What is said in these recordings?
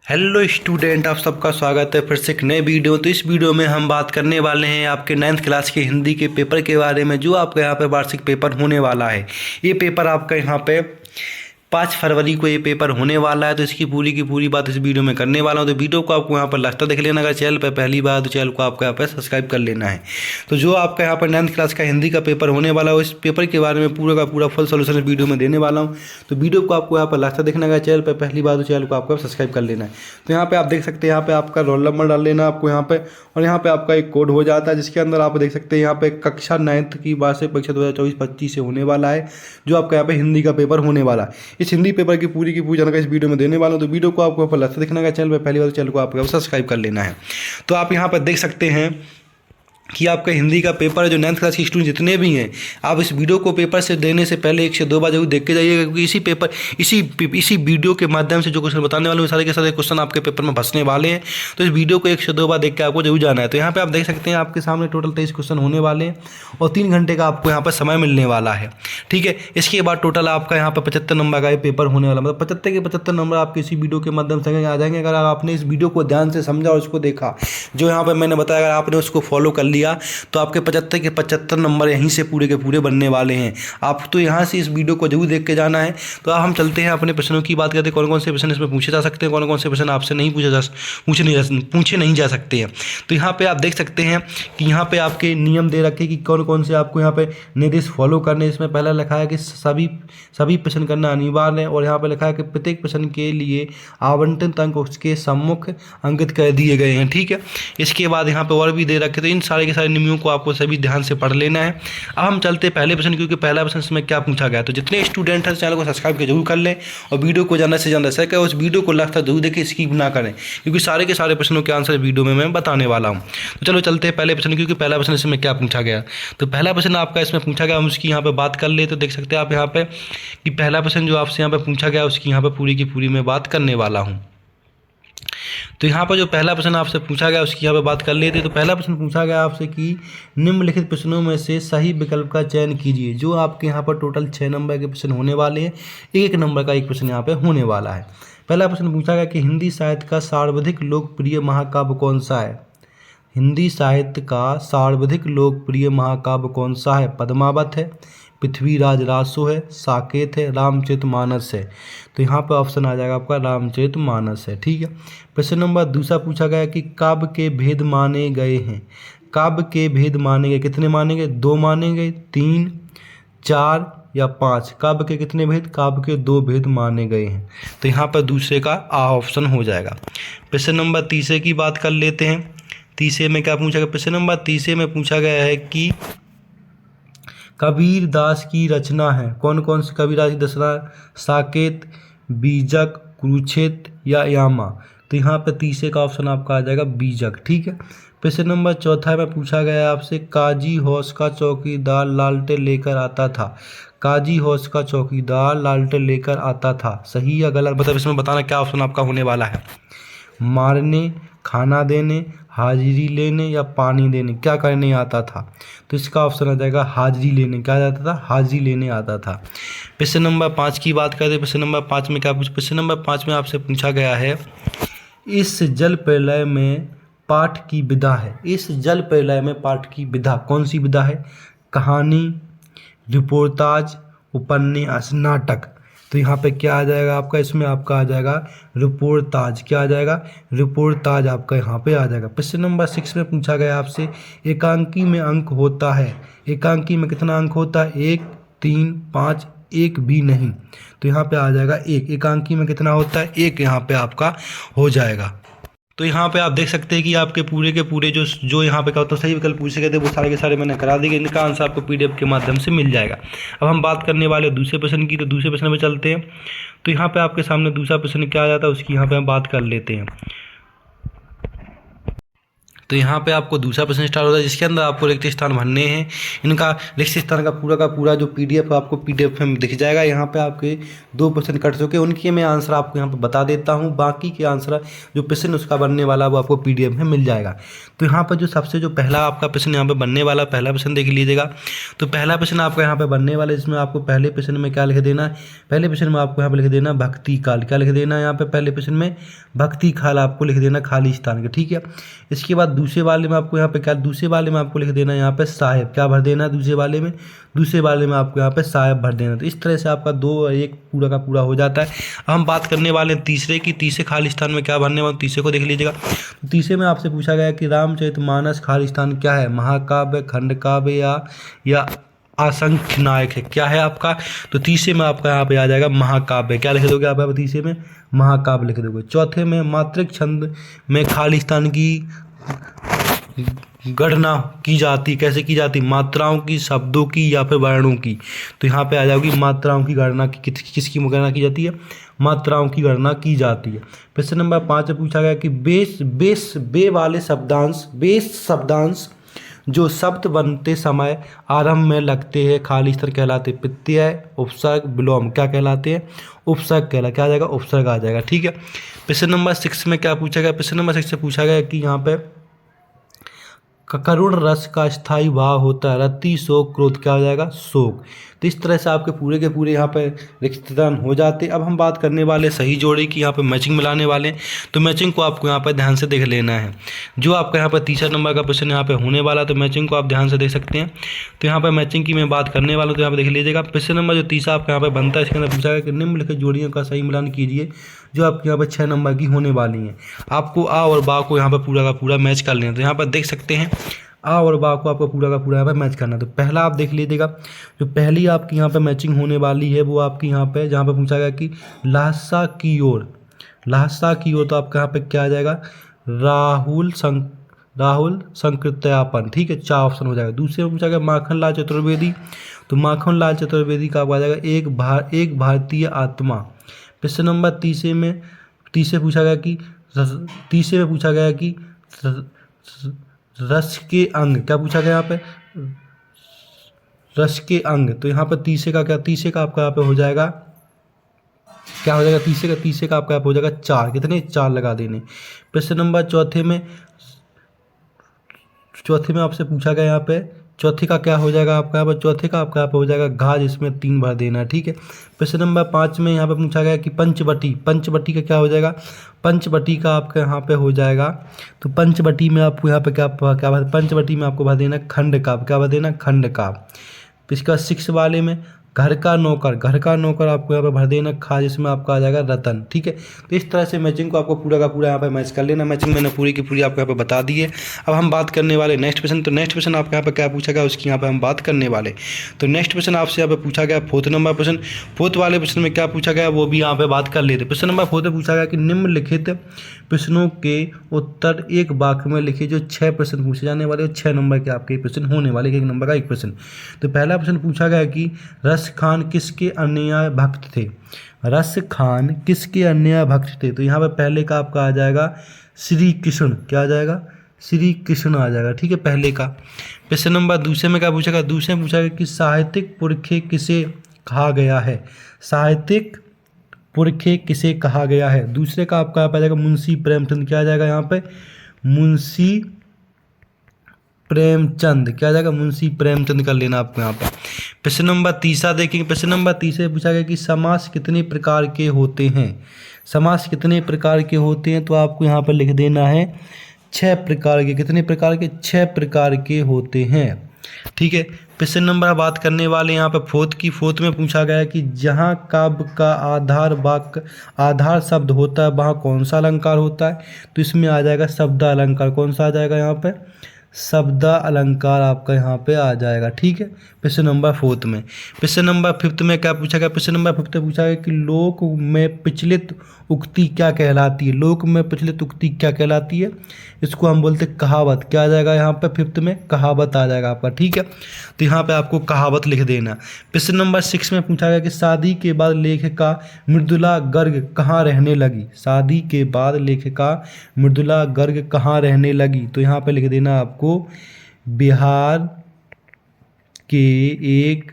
Hello student, आप सबका स्वागत है फिर से एक नए वीडियो। तो इस वीडियो में हम बात करने वाले हैं आपके 9th क्लास के हिंदी के पेपर के बारे में, जो आपका यहाँ पे वार्षिक पेपर होने वाला है। ये पेपर आपका यहाँ पे 5 फरवरी को ये पेपर होने वाला है। तो इसकी पूरी की पूरी बात इस वीडियो में करने वाला हूँ। तो वीडियो को आपको यहाँ पर लास्ट तक देख लेना। अगर चैनल पर पहली बार तो चैनल को आपको यहाँ पर सब्सक्राइब कर लेना है। तो जो आपका यहाँ पर 9th क्लास का हिंदी का पेपर होने वाला है, इस पेपर के बारे में पूरा का पूरा फुल सोल्यूशन इस वीडियो में देने वाला हूँ। तो वीडियो को आपको यहाँ पर लास्ट तक देखना है। चैनल पर पहली बार तो चैनल को आपको सब्सक्राइब कर लेना है। तो यहाँ पे आप देख सकते हैं, यहाँ पे आपका रोल नंबर डाल लेना आपको यहाँ पे, और यहाँ पे आपका एक कोड हो जाता है, जिसके अंदर आप देख सकते हैं यहाँ पे कक्षा 9th की वार्षिक परीक्षा 2024-25 से होने वाला है, जो आपका यहाँ पे हिंदी का पेपर होने वाला है। इस हिंदी पेपर की पूरी जानकारी इस वीडियो में देने वाला हूँ। तो वीडियो को आपको पर लास्ट देखना है। चैनल पर पहली बार चैनल को आपको सब्सक्राइब कर लेना है। तो आप यहाँ पर देख सकते हैं कि आपका हिंदी का पेपर है, जो 9th क्लास के स्टूडेंट जितने भी हैं, आप इस वीडियो को पेपर से देने से पहले 1 से 2 बार जरूर देख के जाइएगा, क्योंकि इसी वीडियो के माध्यम से जो क्वेश्चन बताने वाले हैं, सारे के सारे क्वेश्चन आपके पेपर में फंसने वाले हैं। तो इस वीडियो को 1 से 2 बार देख के आपको जरूर जाना है। तो यहाँ पे आप देख सकते हैं, आपके सामने टोटल 23 क्वेश्चन होने वाले हैं और 3 घंटे का आपको यहाँ पर समय मिलने वाला है। ठीक है, इसके बाद टोटल आपका यहाँ पर 75 नंबर का पेपर होने वाला, मतलब 75 के 75 नंबर आपके इसी वीडियो के माध्यम से आ जाएंगे। अगर आपने इस वीडियो को ध्यान से समझा और उसको देखा, जो यहाँ पर मैंने बताया, अगर आपने उसको फॉलो कर लिया, तो आपके 75 के 75 नंबर यहीं से पूरे के पूरे बनने वाले हैं। आप तो यहाँ से इस वीडियो को जरूर देख के जाना है। तो अब हम चलते हैं अपने प्रश्नों की बात करते हैं। कौन कौन से प्रश्न इसमें पूछे जा सकते हैं, कौन कौन से प्रश्न आपसे नहीं पूछे नहीं जा सकते हैं। तो यहाँ पे आप देख सकते हैं कि यहाँ पे आपके नियम दे रखे कि कौन कौन से आपको यहाँ पे निर्देश फॉलो करने। इसमें पहला लिखा है कि सभी प्रश्न करना अनिवार्य है, और यहाँ पे लिखा है कि प्रत्येक प्रश्न के लिए आवंटित अंक उसके सम्मुख अंकित कर दिए गए हैं। ठीक है, इसके बाद यहाँ पे और भी दे रखे। तो इन सारे के सारे नियमों को आपको सभी ध्यान से पढ़ लेना है। अब हम चलते हैं पहले प्रश्न, क्योंकि पहला प्रश्न इसमें क्या पूछा गया। तो जितने स्टूडेंट हैं चैनल को सब्सक्राइब के जरूर कर लें, और वीडियो को ज़्यादा से ज़्यादा शेयर करें। उस वीडियो को लास्ट तक जरूर देखें, स्किप ना करें, क्योंकि सारे के सारे प्रश्नों के आंसर वीडियो में मैं बताने वाला हूँ। तो चलो चलते हैं पहले प्रश्न, क्योंकि पहला प्रश्न इसमें क्या पूछा गया। तो पहला प्रश्न आपका इसमें पूछा गया, हम उसकी यहाँ पर बात कर ले। तो देख सकते हैं आप यहाँ पे कि पहला प्रश्न जो आपसे यहाँ पर पूछा गया, उसकी यहाँ पर पूरी की पूरी मैं बात करने वाला हूँ। तो यहाँ पर जो पहला प्रश्न आपसे पूछा गया, उसकी यहाँ पे बात कर लेते। तो पहला प्रश्न पूछा गया आपसे कि निम्नलिखित प्रश्नों में से सही विकल्प का चयन कीजिए। जो आपके यहाँ पर टोटल 6 नंबर के प्रश्न होने वाले हैं, 1 नंबर का एक प्रश्न यहाँ पे होने वाला है। पहला प्रश्न पूछा गया कि हिंदी साहित्य का सर्वाधिक लोकप्रिय महाकाव्य कौन सा है। हिंदी साहित्य का सर्वाधिक लोकप्रिय महाकाव्य कौन सा है। पद्मावत है, पृथ्वीराज रासो है, साकेत है, रामचरितमानस है। तो यहाँ पर ऑप्शन आ जाएगा आपका रामचरितमानस है। ठीक है, प्रश्न नंबर दूसरा पूछा गया कि काव्य के भेद माने गए हैं। काव्य के भेद माने गए, कितने माने गए। 2 माने गए, 3, 4 या 5। काव्य के कितने भेद, काव्य के 2 भेद माने गए हैं। तो यहाँ पर दूसरे का ऑप्शन हो जाएगा। प्रश्न नंबर तीसरे की बात कर लेते हैं। तीसरे में क्या पूछा गया। प्रश्न नंबर तीसरे में पूछा गया है कि कबीर दास की रचना है। कौन कौन सी कबीर दास की रचना। साकेत, बीजक, कुरुक्षेत्र या यामा। तो यहाँ पे तीसरे का ऑप्शन आपका आ जाएगा बीजक। ठीक है, प्रश्न नंबर चौथा में पूछा गया आपसे काजी हौस का चौकीदार लालटेन लेकर आता था। काजी हौस का चौकीदार लालटेन लेकर आता था, सही या गलत। मतलब इसमें बताना क्या ऑप्शन आपका होने वाला है। मारने, खाना देने, हाजिरी लेने या पानी देने, क्या करने आता था। तो इसका ऑप्शन आ जाएगा हाजिरी लेने। क्या आता था, हाजिरी लेने आता था। प्रश्न नंबर 5 की बात करें। प्रश्न नंबर 5 में क्या पूछा। प्रश्न नंबर 5 में आपसे पूछा गया है, इस जल प्रलय में पाठ की विधा है। इस जल प्रलय में पाठ की विधा कौन सी विधा है। कहानी, रिपोर्टाज, उपन्यास, नाटक। तो यहाँ पे क्या आ जाएगा आपका, इसमें आपका आ जाएगा रिपोर्टाज। क्या आ जाएगा, रिपोर्टाज आपका यहाँ पे आ जाएगा। प्रश्न नंबर 6 में पूछा गया आपसे एकांकी में अंक होता है। एकांकी में कितना अंक होता है। 1, 3, 5, 1 भी नहीं। तो यहाँ पे आ जाएगा 1। एकांकी में कितना होता है, 1 यहाँ पे आपका हो जाएगा। तो यहाँ पे आप देख सकते हैं कि आपके पूरे के पूरे जो यहाँ पे क्या होता है सही विकल्प पूछे गए थे, वो सारे के सारे मैंने करा दिए। इनका आंसर आपको PDF के माध्यम से मिल जाएगा। अब हम बात करने वाले दूसरे प्रश्न की। तो दूसरे प्रश्न में चलते हैं। तो यहाँ पे आपके सामने दूसरा प्रश्न क्या आ जाता है, उसकी यहाँ पे हम बात कर लेते हैं। तो यहाँ पे आपको दूसरा प्रश्न स्टार्ट होता है, जिसके अंदर आपको रिक्त स्थान भरने हैं। इनका रिक्त स्थान का पूरा जो PDF आपको PDF में दिख जाएगा। यहाँ पे आपके 2 प्रश्न कट चुके, उनके मैं आंसर आपको यहाँ पे बता देता हूँ। बाकी के आंसर जो प्रश्न उसका बनने वाला वो आपको PDF में मिल जाएगा। तो यहाँ पर जो पहला आपका प्रश्न यहाँ पे बनने वाला, पहला प्रश्न देख लीजिएगा। तो पहला प्रश्न आपका यहाँ पे बनने वाला है, जिसमें आपको पहले प्रश्न में क्या लिख देना है, पहले प्रश्न में आपको यहाँ पे लिख देना भक्ति काल। क्या लिख देना है यहाँ पे पहले प्रश्न में, भक्ति काल आपको लिख देना खाली स्थान के, ठीक है। इसके बाद दूसरे वाले में आपको यहाँ पे क्या, दूसरे वाले में आपको लिख देना यहाँ पे साहेब, क्या भर देना है दूसरे वाले में आपको यहाँ पे साहेब भर देना। तो इस तरह से आपका 2 और 1 पूरा का पूरा हो जाता है। अब हम बात करने वाले हैं तीसरे की। तीसरे खाली स्थान में क्या भरने वाले, तीसरे को देख लीजिएगा। तो तीसरे में आपसे पूछा गया कि रामचरितमानस खाली स्थान क्या है, महाकाव्य, खंड काव्य या असंख्य नायक है, क्या है आपका। तो तीसरे में आपका यहाँ पे आ जाएगा महाकाव्य। क्या लिख दोगे आप यहाँ पे तीसरे में, महाकाव्य लिख दोगे। चौथे में मात्रिक छंद में खाली स्थान की गणना की जाती, कैसे की जाती, मात्राओं की, शब्दों की या फिर वर्णों की। तो यहाँ पे आ जाएगी मात्राओं की गणना की, किसकी गणना की जाती है, मात्राओं की गणना की जाती है। प्रश्न नंबर 5 में पूछा गया कि बे वाले शब्दांश जो शब्द बनते समय आरंभ में लगते हैं खाली स्थान कहलाते, प्रत्यय, उपसर्ग, विलोम क्या कहलाते हैं, उपसर्ग कहलाते, क्या आ जाएगा, उपसर्ग आ जाएगा, ठीक है। प्रश्न नंबर 6 में क्या पूछा गया, प्रश्न नंबर 6 से पूछा गया कि यहाँ पे करुण रस का स्थायी भाव होता है, रति, शोक, क्रोध, क्या हो जाएगा, शोक। तो इस तरह से आपके पूरे के पूरे यहाँ पे रिक्त स्थान हो जाते। अब हम बात करने वाले सही जोड़ी की, यहाँ पे मैचिंग मिलाने वाले हैं। तो मैचिंग को आपको यहाँ पर ध्यान से देख लेना है। जो आपका यहाँ पर तीसरा नंबर का प्रश्न यहाँ पे होने वाला, तो मैचिंग को आप ध्यान से देख सकते हैं। तो यहाँ पर मैचिंग की मैं बात करने वाला हूँ, तो यहाँ पर देख लीजिएगा। प्रश्न नंबर जो तीसरा आपका यहाँ पर बनता है, इसके अंदर पूछा गया कि निम्नलिखित जोड़ियों का सही मिलान कीजिए जो आपके यहाँ पर 6 नंबर की होने वाली हैं। आपको आ और बा को यहाँ पर पूरा का पूरा मैच कर लेना। तो यहाँ पर देख सकते हैं आ और बा को आपको पूरा का पूरा यहाँ पे मैच करना है। तो पहला आप देख लीजिएगा, जो पहली आपकी यहाँ पे मैचिंग होने वाली है वो आपकी यहाँ पे, जहाँ पे पूछा गया कि लहसा की ओर, तो आपका यहाँ पे क्या आ जाएगा, राहुल संकृत्यापन, ठीक है, 4 ऑप्शन हो जाएगा। दूसरे में पूछा गया माखन लाल चतुर्वेदी, तो माखन लाल चतुर्वेदी का आपको आ जाएगा एक भारतीय आत्मा। प्रश्न नंबर तीसरे में पूछा गया कि रस के अंग, क्या पूछा गया यहाँ पे, रस के अंग। तो यहाँ पर तीसरे का आपका यहाँ पे हो जाएगा, क्या हो जाएगा, तीसरे का आपका यहाँ पे हो जाएगा 4, कितने 4 लगा देने। प्रश्न नंबर चौथे में आपसे पूछा गया यहाँ पे, चौथे का क्या हो जाएगा आपका यहाँ पर, चौथे का आपका यहाँ पे हो जाएगा घा, जिसमें 3 भर देना है, ठीक है। प्रश्न नंबर 5 में यहाँ पे पूछा गया कि पंचवटी का क्या हो जाएगा, पंचवटी का आपका यहाँ पे हो जाएगा। तो पंचवटी में आपको यहाँ पे पंचवटी में आपको भर देना खंड काव्य, क्या भर देना, खंड काव्य। इसका 6 वाले में घर का नौकर आपको यहाँ पे भर देना खा, जिसमें आपका आ जाएगा रतन, ठीक है। तो इस तरह से मैचिंग को आपको पूरा का पूरा यहाँ पे मैच कर लेना। मैचिंग मैंने पूरी की पूरी आपको यहाँ पे बता दी है। अब हम बात करने वाले नेक्स्ट प्रश्न। तो नेक्स्ट प्रश्न आपके यहाँ पे क्या पूछा गया, उसकी यहाँ पे हम बात करने वाले। तो नेक्स्ट प्रश्न आपसे यहाँ पे पूछा गया 4th नंबर प्रश्न। 4th वाले प्रश्न में क्या पूछा गया वो भी यहाँ पे बात कर लेते। प्रश्न नंबर 4 में पूछा गया कि निम्नलिखित प्रश्नों के उत्तर एक वाक्य में लिखिए। जो 6 प्रश्न पूछे जाने वाले, 6 नंबर के आपके प्रश्न होने वाले, 1 नंबर का 1 प्रश्न। तो पहला प्रश्न पूछा गया कि रस खान किसके अन्याय भक्त थे, रस खान किसके अन्याय भक्त थे। तो यहाँ पे पहले का आपका आ जाएगा श्री कृष्ण, क्या आ जाएगा, श्री कृष्ण आ जाएगा, ठीक है, पहले का। प्रश्न नंबर दूसरे में क्या पूछा गया, दूसरे में पूछा गया कि साहित्यिक पुरखे किसे कहा गया है, साहित्यिक पुरखे किसे कहा गया है। दूसरे का आपका आ जाएगा मुंशी प्रेमचंद, क्या आ जाएगा यहाँ पे, मुंशी प्रेमचंद, क्या आ जाएगा, मुंशी प्रेमचंद कर लेना आपको यहाँ पर। प्रश्न नंबर तीसरा देखेंगे। प्रश्न नंबर तीसरे पूछा गया कि समास कितने प्रकार के होते हैं, समास कितने प्रकार के होते हैं। तो आपको यहाँ पर लिख देना है 6 प्रकार के, कितने प्रकार के, 6 प्रकार के होते हैं, ठीक है। प्रश्न नंबर बात करने वाले यहाँ पे 4th में पूछा गया कि जहाँ काव्य का आधार शब्द होता है वहाँ कौन सा अलंकार होता है। तो इसमें आ जाएगा शब्द अलंकार, कौन सा आ जाएगा यहाँ पे, शब्द अलंकार आपका यहाँ पे आ जाएगा। ठीक है, प्रश्न नंबर 4 में। प्रश्न नंबर 5 में क्या पूछा गया? प्रश्न नंबर 5 में पूछा गया कि लोक में प्रचलित उक्ति क्या कहलाती है? लोक में प्रचलित उक्ति क्या कहलाती है? इसको हम बोलते हैं कहावत। क्या आ जाएगा यहाँ पे 5 में? कहावत आ जाएगा आपका। ठीक है, तो यहाँ पे आपको कहावत लिख देना। प्रश्न नंबर 6 में पूछा गया कि शादी के बाद लेखिका मृदुला गर्ग कहाँ रहने लगी? शादी के बाद लेखिका मृदुला गर्ग कहाँ रहने लगी? तो यहाँ पे लिख देना आपको बिहार के एक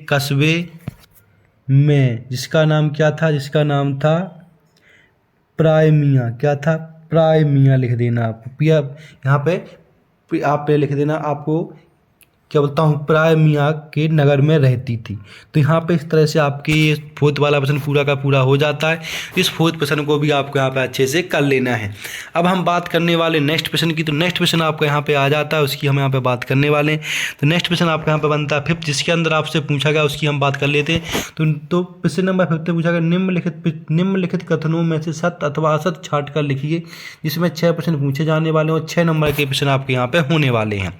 कस्बे में, जिसका नाम क्या था? जिसका नाम था प्राइमिया। क्या था? प्राइमिया लिख देना आप। यहाँ पे आप लिख देना, आपको क्या बोलता हूँ, प्राइमिया के नगर में रहती थी। तो यहाँ पे इस तरह से आपके ये 4th वाला प्रश्न पूरा का पूरा हो जाता है। इस 4th प्रश्न को भी आपको यहाँ पे अच्छे से कर लेना है। अब हम बात करने वाले नेक्स्ट प्रश्न की। तो नेक्स्ट प्रश्न आपको यहाँ पे आ जाता है, उसकी हम यहाँ पे बात करने वाले हैं। तो नेक्स्ट प्रश्न आपका यहाँ पे बनता है 5th, जिसके अंदर आपसे पूछा गया, उसकी हम बात कर लेते हैं। तो प्रश्न नंबर 5 में पूछा गया निम्नलिखित कथनों में से सत्य अथवा असत्य छाट कर लिखिए, जिसमें 6 प्रश्न पूछे जाने वाले हैं और 6 नंबर के प्रश्न आपके यहाँ पे होने वाले हैं।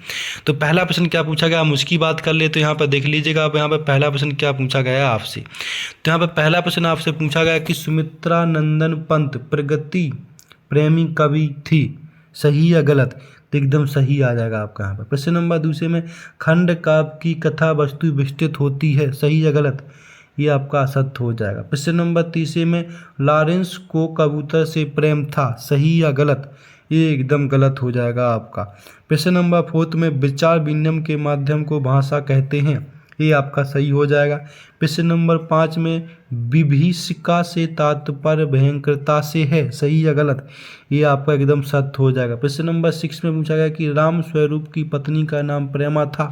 तो पहला प्रश्न क्या पूछा गया, हम उसकी बात कर ले। तो यहाँ पर देख लीजिएगा, आप यहाँ पर पहला प्रश्न क्या पूछा गया आपसे। तो यहाँ पर पहला प्रश्न आपसे पूछा गया कि सुमित्रा नंदन पंत प्रगति प्रेमी कवि थी, सही या गलत? तो एकदम सही आ जाएगा आपका यहाँ पर। प्रश्न नंबर 2 में खंड काव्य की कथा वस्तु विस्तृत होती है, सही या गलत? ये आपका असत्य हो जाएगा। प्रश्न नंबर 3 में लॉरेंस को कबूतर से प्रेम था, सही या गलत? ये एकदम गलत हो जाएगा आपका। प्रश्न नंबर 4 में विचार विनिमय के माध्यम को भाषा कहते हैं, ये आपका सही हो जाएगा। प्रश्न नंबर 5 में विभीषिका से तात्पर्य भयंकरता से है, सही या गलत? ये आपका एकदम सत्य हो जाएगा। प्रश्न नंबर 6 में पूछा गया कि राम स्वरूप की पत्नी का नाम प्रेमा था,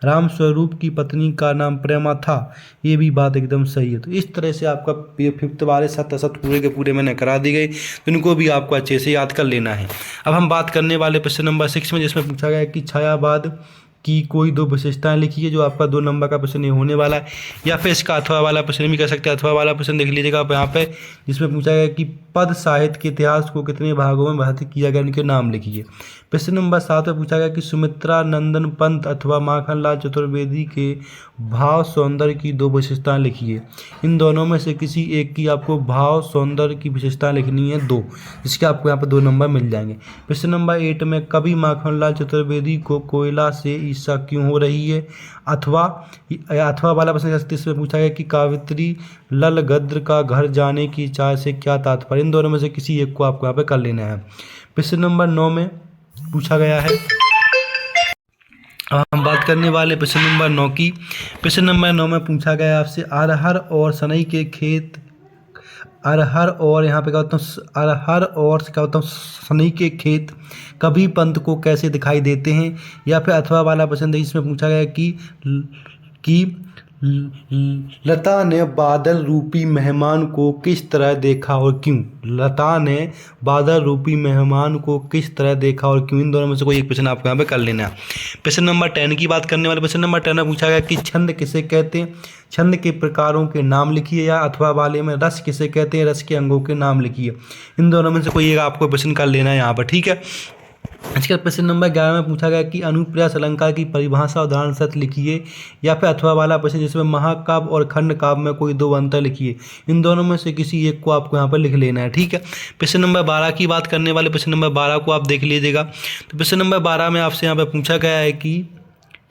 राम स्वरूप की पत्नी का नाम प्रेमा था, ये भी बात एकदम सही है। तो इस तरह से आपका 5th वाले सत्य असत्य पूरे के पूरे मैंने करा दी गई, तो इनको भी आपको अच्छे से याद कर लेना है। अब हम बात करने वाले प्रश्न नंबर 6 में, जिसमें पूछा गया कि छायावाद की कोई 2 विशेषताएं लिखिए, जो आपका 2 नंबर का प्रश्न होने वाला है। या फिर इसका अथवा वाला प्रश्न भी कर सकते हैं। अथवा वाला प्रश्न देख लीजिएगा आप यहाँ पे, जिसमें पूछा गया कि पद साहित्य के इतिहास को कितने भागों में विभाजित किया गया, इनके नाम लिखिए। प्रश्न नंबर 7 में पूछा गया कि सुमित्रा नंदन पंत अथवा माखनलाल चतुर्वेदी के भाव सौंदर्य की 2 विशेषताएं लिखिए। इन दोनों में से किसी एक की आपको भाव सौंदर्य की विशेषताएं लिखनी है 2, जिसके आपको यहाँ पर 2 नंबर मिल जाएंगे। प्रश्न नंबर 8 में कवि माखनलाल चतुर्वेदी को कोयला से ईर्ष्या क्यों हो रही है? अथवा वाला प्रश्न 36 में पूछा गया कि कावित्री ललगद्र का घर जाने की चाह से क्या तात्पर्य? इन दोनों में से किसी एक को आपको यहाँ पे कर लेना है। प्रश्न नंबर 9 में पूछा गया है, अब हम बात करने वाले प्रश्न नंबर 9 की। प्रश्न नंबर 9 में पूछा गया आपसे अरहर और सनई के खेत, अरहर और यहाँ पे क्या होता है, अरहर और क्या होता है सनई के खेत कभी पंत को कैसे दिखाई देते हैं? या फिर अथवा वाला प्रश्न है, इसमें पूछा गया कि लता ने बादल रूपी मेहमान को किस तरह देखा और क्यों? लता ने बादल रूपी मेहमान को किस तरह देखा और क्यों? इन दोनों में से कोई एक प्रश्न आपको यहाँ पे कर लेना है। प्रश्न नंबर 10 की बात करने वाले। प्रश्न नंबर 10 में पूछा गया कि छंद किसे कहते हैं? छंद के प्रकारों के नाम लिखिए। या अथवा वाले में रस किसे कहते हैं? रस के अंगों के नाम लिखिए। इन दोनों में से कोई एक आपको प्रश्न कर लेना है यहाँ पर, ठीक है। इसके प्रश्न नंबर 11 में पूछा गया कि अनुप्रास अलंकार की परिभाषा उदाहरण सहित लिखिए। या फिर अथवा वाला प्रश्न जिसमें महाकाव्य और खंड काव्य में कोई 2 अंतर लिखिए। इन दोनों में से किसी एक को आपको यहाँ पर लिख लेना है, ठीक है। प्रश्न नंबर 12 की बात करने वाले। प्रश्न नंबर 12 को आप देख लीजिएगा। तो प्रश्न नंबर 12 में आपसे यहाँ पर पूछा गया है कि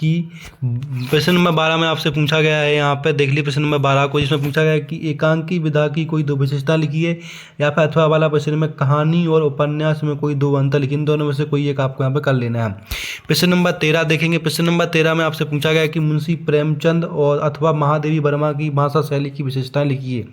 प्रश्न नंबर 12 में आपसे पूछा गया है, यहाँ पे देख लीजिए प्रश्न नंबर 12 को, जिसमें पूछा गया है कि एकांकी विधा की कोई 2 विशेषता लिखिए। या फिर अथवा वाला प्रश्न में कहानी और उपन्यास में कोई 2 अंतर लिखिए। इन दोनों में से कोई एक आपको यहाँ पे कर लेना है। प्रश्न नंबर 13 देखेंगे। प्रश्न नंबर 13 में आपसे पूछा गया है कि मुंशी प्रेमचंद और अथवा महादेवी वर्मा की भाषा शैली की विशेषताएं लिखिए।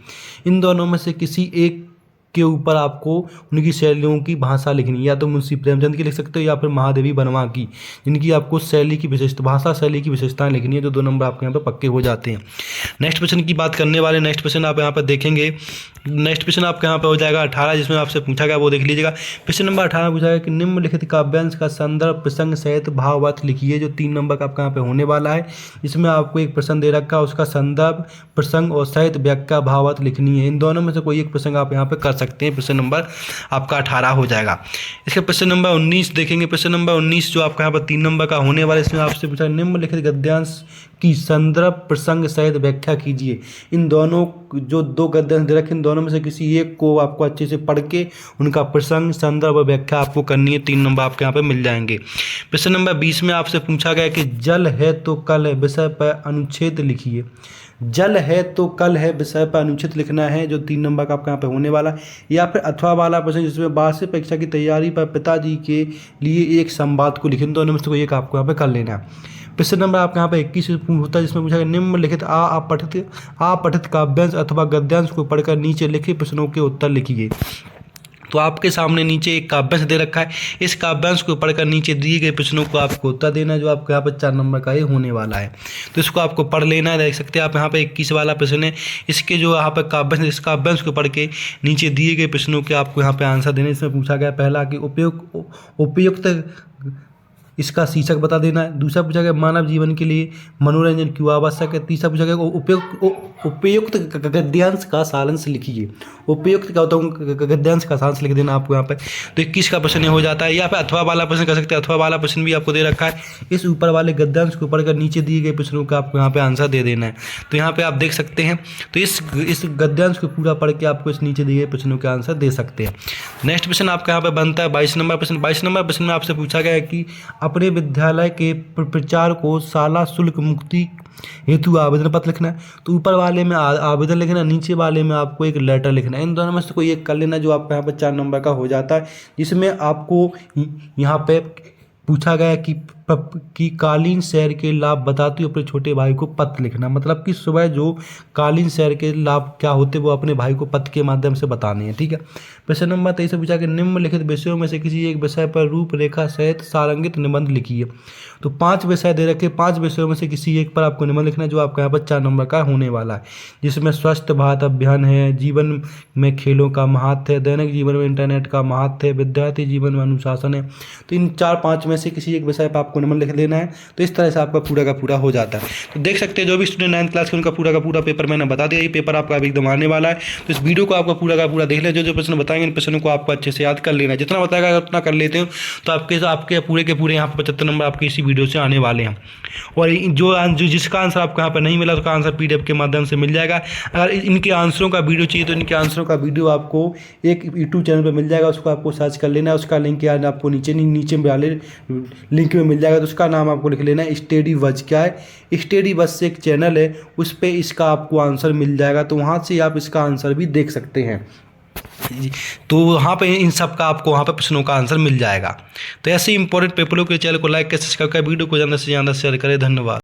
इन दोनों में से किसी एक के ऊपर आपको उनकी शैलियों की भाषा लिखनी है, या तो मुंशी प्रेमचंद की लिख सकते हो या फिर महादेवी वर्मा की, जिनकी आपको शैली की विशेषता, भाषा शैली की विशेषताएं लिखनी है, तो 2 नंबर आपके यहाँ पे पक्के हो जाते हैं। नेक्स्ट क्वेश्चन की बात करने वाले, नेक्स्ट क्वेश्चन आप यहाँ पर देखेंगे, नेक्स्ट क्वेश्चन आपके यहाँ पे हो जाएगा 18, जिसमें आपसे पूछा गया वो देख लीजिएगा। क्वेश्चन नंबर 18 पूछा गया कि निम्नलिखित काव्यांश का संदर्भ प्रसंग सहित भावार्थ लिखिए, जो 3 नंबर का आपका यहाँ पे होने वाला है। इसमें आपको एक प्रश्न दे रखा है, उसका संदर्भ प्रसंग और सहित व्याख्या भावार्थ लिखनी है। इन दोनों में से कोई एक प्रसंग आप यहाँ पे कर सकते हैं। प्रश्न नंबर आपका 18 हो जाएगा। इसका प्रश्न नंबर 19 देखेंगे। प्रश्न नंबर 19 जो आपका यहाँ पर 3 नंबर का होने वाला है, इसमें आपसे पूछा निम्नलिखित गद्यांश की संदर्भ प्रसंग सहित व्याख्या कीजिए। इन दोनों जो 2 गद्यांश दे रखे, इन दोनों में से किसी एक को आपको अच्छे से पढ़ के उनका प्रसंग, संदर्भ और व्याख्या आपको करनी है। 3 नंबर आपके यहाँ पे मिल जाएंगे। प्रश्न नंबर 20 में आपसे पूछा गया कि जल है तो कल है विषय पर अनुच्छेद लिखिए। जल है तो कल है विषय पर अनुच्छेद लिखना है, जो 3 नंबर का आपका यहाँ पे होने वाला है। या फिर अथवा वाला प्रश्न, जिसमें वार्षिक परीक्षा की तैयारी पर पिताजी के लिए एक संवाद को लिखें। दोनों में से कोई एक आपको यहाँ पे कर लेना है। प्रश्न नंबर आपके यहाँ पे 21 होता है, जिसमें पूछा गया निम्नलिखित अपठित काव्यांश अथवा गद्यांश को पढ़कर नीचे लिखे प्रश्नों के उत्तर लिखिए। तो आपके सामने नीचे एक काव्यांश दे रखा है, इस काव्यांश को पढ़कर नीचे दिए गए प्रश्नों को आपको उत्तर देना है, जो आपको यहाँ पर 4 नंबर का ये होने वाला है। तो इसको आपको पढ़ लेना है। देख सकते हैं आप यहाँ पे 21 वाला प्रश्न है, इसके जो यहाँ पर काव्यांश, इस काव्यांश को पढ़ के नीचे दिए गए प्रश्नों के आपको यहाँ पे आंसर देने। इसमें पूछा गया पहला कि उपयुक्त इसका शीर्षक बता देना है। दूसरा पूछा गया मानव जीवन के लिए मनोरंजन क्यों आवश्यक है। तीसरा पूछा गया उपयुक्त गद्यांश का सारांश लिखिए। उपयुक्त क्या होता है, गद्यांश का सारांश लिख देना आपको यहाँ पे। तो 21 का प्रश्न हो जाता है। या फिर अथवा वाला प्रश्न कर सकते हैं। अथवा वाला प्रश्न भी आपको दे रखा है, इस ऊपर वाले गद्यांश को पढ़कर नीचे दिए गए प्रश्नों का आपको यहाँ पे आंसर दे देना है। तो यहाँ पे आप देख सकते हैं, तो इस गद्यांश को पूरा पढ़ के आपको इस नीचे दिए गए प्रश्नों के आंसर दे सकते हैं। नेक्स्ट प्रश्न आपका यहाँ पे बनता है 22 नंबर प्रश्न। 22 नंबर प्रश्न में आपसे पूछा गया है कि अपने विद्यालय के प्रचार को शाला शुल्क मुक्ति हेतु आवेदन पत्र लिखना है। तो ऊपर वाले में आवेदन लिखना, नीचे वाले में आपको एक लेटर लिखना है। इन दोनों में से कोई एक कर लेना, जो आपका यहाँ पर 4 नंबर का हो जाता है। जिसमें आपको यहाँ पे पूछा गया कि कालीन शहर के लाभ बताते हुए अपने छोटे भाई को पत्र लिखना। मतलब कि सुबह जो कालीन शहर के लाभ क्या होते वो अपने भाई को पत्र के माध्यम से बताने हैं। ठीक है। प्रश्न नंबर 23 पूछा कि निम्नलिखित विषयों में से किसी एक विषय पर रूपरेखा सहित सारंगित निबंध लिखिए। तो 5 विषय दे रखे, 5 विषयों में से किसी एक पर आपको निबंध लिखना है, जो आपका यहाँ पर 4 नंबर का होने वाला है। जिसमें स्वस्थ भारत अभियान है, जीवन में खेलों का महत्व है, दैनिक जीवन में इंटरनेट का महत्व है, विद्यार्थी जीवन में अनुशासन है। तो इन 4-5 में से किसी एक विषय पर आपको निबंध लिख लेना है। तो इस तरह से आपका पूरा का पूरा हो जाता है। तो देख सकते हैं जो भी स्टूडेंट 9th क्लास के उनका पूरा का पूरा पेपर मैंने बता दिया। ये पेपर आपका अभी एकदम आने वाला है। तो इस वीडियो को आपका पूरा का पूरा देख लें। जो प्रश्न बताएंगे इन प्रश्नों को आपको अच्छे से याद कर लेना है। जितना बताएगा उतना कर लेते हो तो आपके पूरे के पूरे यहाँ पर 75 नंबर आपके इसी वीडियो से आने वाले हैं। और जो जिसका आंसर आपको यहाँ पर नहीं मिला उसका आंसर PDF के माध्यम से मिल जाएगा। अगर इनके आंसरों का वीडियो चाहिए तो इनके आंसरों का वीडियो आपको एक YouTube चैनल पर मिल जाएगा। उसको आपको सर्च कर लेना है। उसका लिंक यार आपको नीचे वाले लिंक में मिल जाएगा। तो उसका नाम आपको लिख लेना है स्टडी बज। क्या है? स्टडी बज से एक चैनल है, उस पर इसका आपको आंसर मिल जाएगा। तो वहाँ से आप इसका आंसर भी देख सकते हैं। तो वहाँ पे इन सब का आपको वहाँ पे प्रश्नों का आंसर मिल जाएगा। तो ऐसे इंपॉर्टेंट पेपरों के चैनल को लाइक कर सब्सक्राइब कर वीडियो को ज़्यादा से ज़्यादा शेयर करें। धन्यवाद।